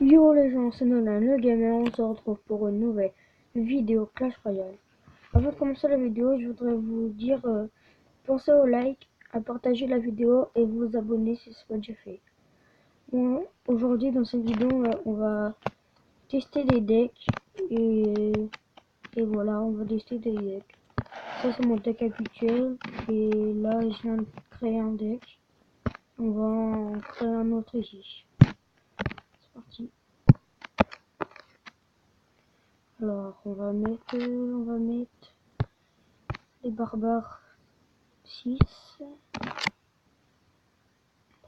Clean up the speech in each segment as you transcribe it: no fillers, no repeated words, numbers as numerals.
Yo les gens, c'est Nolan, le gamer, on se retrouve pour une nouvelle vidéo Clash Royale. Avant de commencer la vidéo, je voudrais vous dire, pensez au like, à partager la vidéo et vous abonner si ce n'est pas déjà fait. Bon, aujourd'hui dans cette vidéo, on va tester des decks et voilà, on va tester des decks. Ça c'est mon deck habituel et là je viens de créer un deck. On va en créer un autre ici. C'est parti. Alors, on va mettre les barbares 6.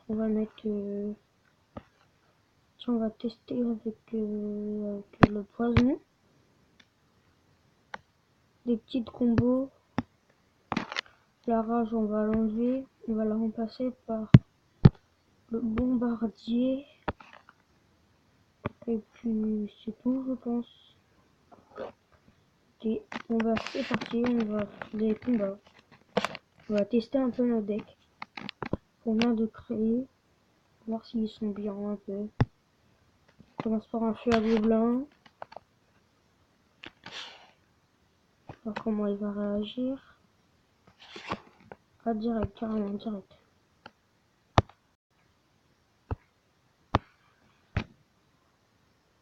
On va mettre, tiens, on va tester avec le poison. Des petites combos. La rage, on va l'enlever. On va la remplacer par le bombardier. Et puis, c'est tout, je pense. Ok, c'est parti, on va faire des combats. On va tester un peu nos decks qu'on vient de créer. Voir s'ils sont bien un peu. On commence par un feu à gobelin. Voir comment il va réagir. Ah, direct, carrément, direct.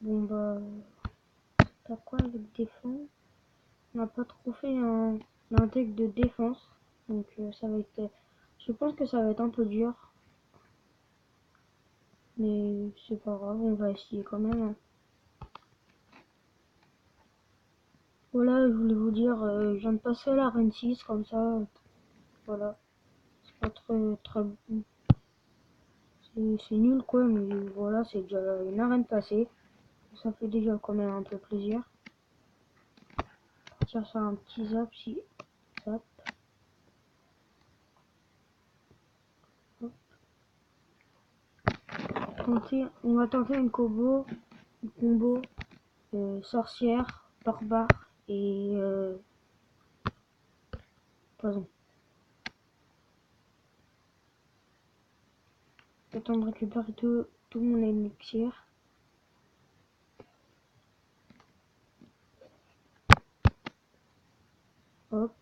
Bon bah, t'as quoi avec défense? On n'a pas trop fait un deck de défense. Donc ça va être... Je pense que ça va être un peu dur. Mais c'est pas grave, on va essayer quand même. Hein. Voilà, je voulais vous dire, je viens de passer à la reine 6 comme ça. Voilà. C'est pas très bon. C'est nul quoi, mais voilà, c'est déjà une arène passée. Ça fait déjà quand même un peu plaisir. Partir sur un petit zap si zap. On va tenter une combo sorcière, barbare et poison. Le temps de récupérer tout mon élixir. Hop,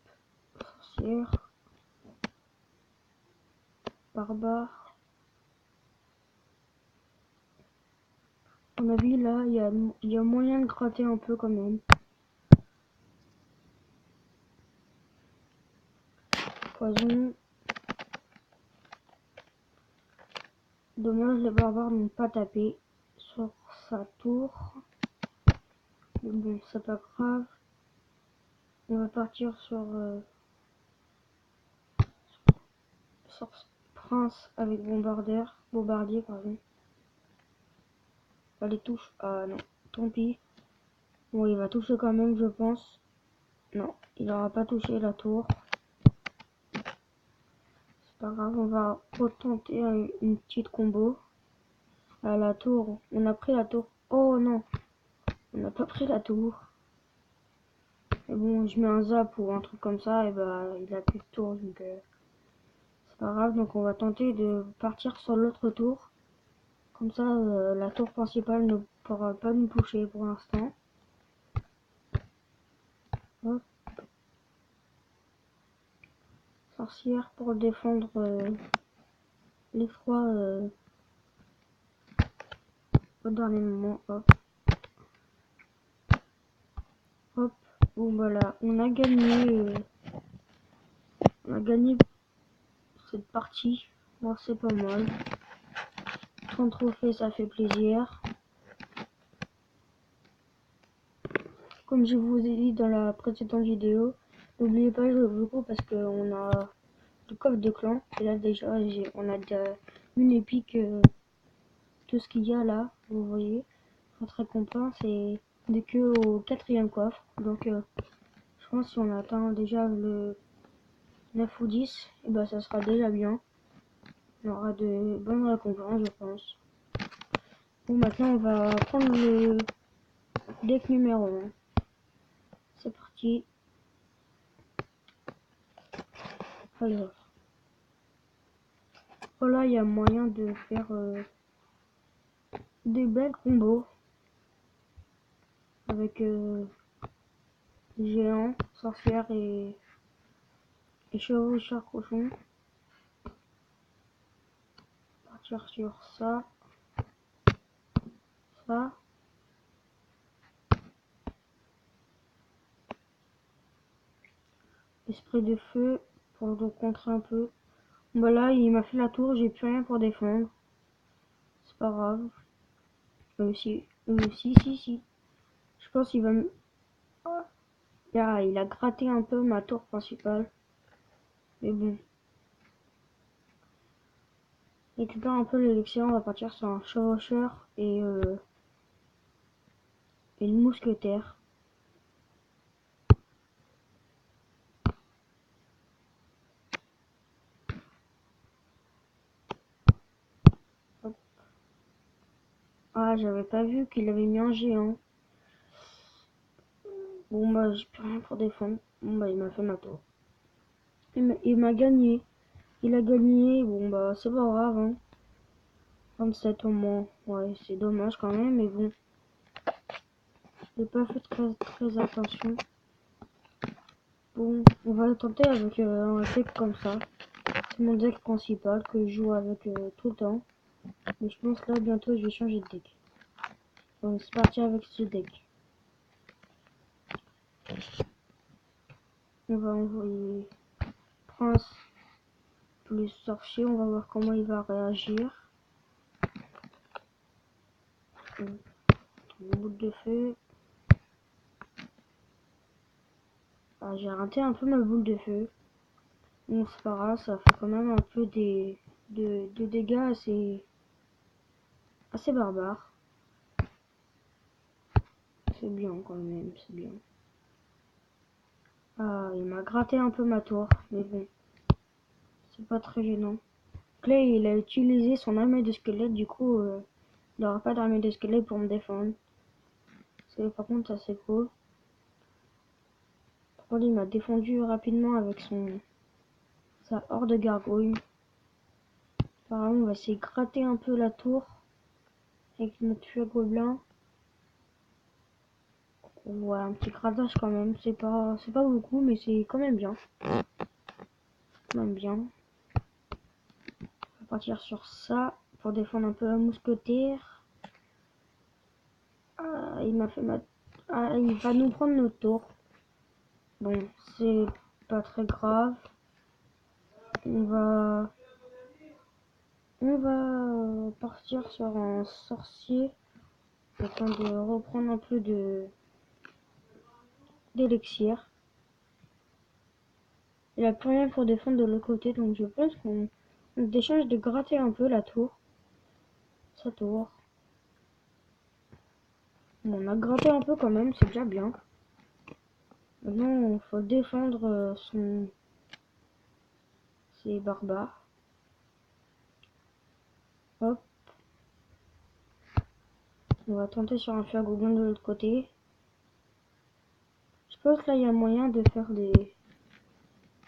sorcière, barbare. À mon avis là, il y a moyen de gratter un peu quand même. Poison. Dommage, les barbares n'ont pas tapé sur sa tour. Mais bon, c'est pas grave. On va partir sur prince avec bombardier pardon. Allez, touche. Ah non, tant pis. Bon, il va toucher quand même, je pense. Non, il n'aura pas touché la tour. C'est pas grave, on va retenter une petite combo. À la tour, on a pris la tour. Oh non, on n'a pas pris la tour. Et bon, je mets un zap ou un truc comme ça, et bah il a plus de tour, donc c'est pas grave. Donc on va tenter de partir sur l'autre tour. Comme ça, la tour principale ne pourra pas nous toucher pour l'instant. Hop. Sorcière pour défendre l'effroi au dernier moment. Hop. Hop. Bon voilà, on a gagné cette partie. Bon, c'est pas mal. 30 trophées, ça fait plaisir. Comme je vous ai dit dans la précédente vidéo, n'oubliez pas de jouer beaucoup parce qu'on a le coffre de clan. Et là déjà, on a une épique, tout ce qu'il y a là, vous voyez. Notre récompense est que au 4e coffre. Donc je pense que si on atteint déjà le 9 ou 10, et bah ça sera déjà bien. On aura de bonnes récompenses, je pense. Bon, maintenant on va prendre le deck numéro 1. C'est parti. Alors. Voilà, il y a moyen de faire des belles combos avec géant, sorcière et chevaucheur cochon. Partir sur ça, ça. Esprit de feu pour le contrer un peu. Bah là, il m'a fait la tour, j'ai plus rien pour défendre. C'est pas grave. Si. Je pense qu'il va me... Là, il a gratté un peu ma tour principale. Mais bon. Récupère un peu l'élixir, on va partir sur un chevaucheur et le mousquetaire. Hop. Ah, j'avais pas vu qu'il avait mis un géant. Bon bah, j'ai plus rien pour défendre. Bon bah, il m'a fait ma tour. Il m'a gagné. Il a gagné. Bon bah, c'est pas grave, hein. 27 au moins. Ouais, c'est dommage quand même, mais bon. J'ai pas fait très attention. Bon, on va tenter avec un deck comme ça. C'est mon deck principal que je joue avec tout le temps. Mais je pense là bientôt je vais changer de deck. Donc c'est parti avec ce deck. On va envoyer Prince plus Sorcier. On va voir comment il va réagir. Une boule de feu. Ah, j'ai raté un peu ma boule de feu. Bon, c'est pas grave, ça fait quand même un peu de dégâts assez barbares. C'est bien quand même, c'est bien. Ah, il m'a gratté un peu ma tour, mais bon, c'est pas très gênant. Clay, il a utilisé son armée de squelette, du coup, il n'aura pas d'armée de squelette pour me défendre. Par contre, ça c'est cool. Par contre, il m'a défendu rapidement avec sa horde de gargouilles. Apparemment, on va essayer de gratter un peu la tour avec notre feu gobelin. Ouais, un petit grattage quand même. C'est pas beaucoup, mais c'est quand même bien. Quand même bien. On va partir sur ça pour défendre un peu la mousquetaire. Ah, il m'a fait Ah, il va nous prendre notre tour. Bon, c'est pas très grave. On va partir sur un sorcier afin de reprendre un peu d'élixir. Il a plus rien pour défendre de l'autre côté, donc je pense qu'on déchange de gratter un peu la tour. Sa tour. Bon, on a gratté un peu quand même, c'est déjà bien. Maintenant, il faut défendre ses barbares. Hop. On va tenter sur un fer gobelin de l'autre côté. Je pense que là, il y a moyen de faire des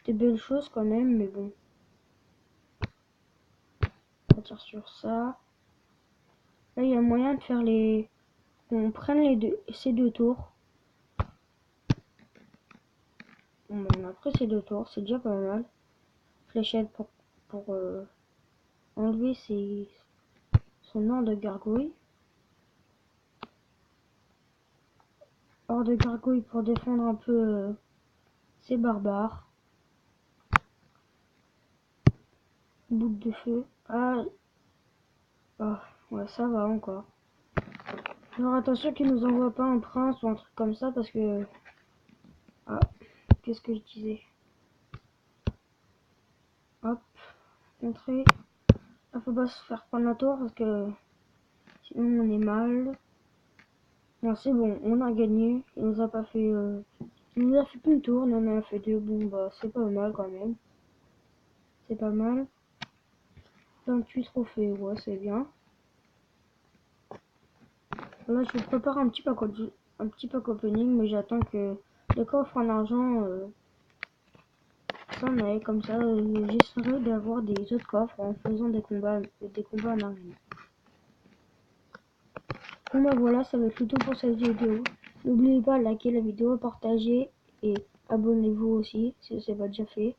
belles choses quand même, mais bon. On va tirer sur ça. Là, il y a moyen de faire qu'on prenne ces deux tours. Bon, ben, on a pris ces deux tours, c'est déjà pas mal. Fléchette pour enlever son horde de gargouilles. Horde de gargouilles pour défendre un peu ces barbares. Boule de feu. Ah, ouais, ça va encore. Alors attention qu'il nous envoie pas un prince ou un truc comme ça parce que... Ah, qu'est-ce que je disais? Hop, contrer. Ah, faut pas se faire prendre la tour parce que sinon on est mal. Non, c'est bon, on a gagné. Il nous a pas fait... Il nous a fait qu'une tour, on en a fait deux. Bon, bah, c'est pas mal quand même. C'est pas mal. 28 trophées, ouais, c'est bien. Là, je prépare un petit pack opening, mais j'attends que le coffre en argent s'en aille. Comme ça, j'essaierai d'avoir des autres coffres en faisant des combats en arène. Bon bah voilà, ça va être le tout pour cette vidéo. N'oubliez pas de liker la vidéo, partager et abonnez-vous aussi si ce n'est pas déjà fait.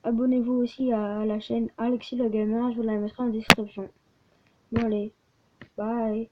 Abonnez-vous aussi à la chaîne Alexis le Gamer, je vous la mettrai en description. Bon allez, bye.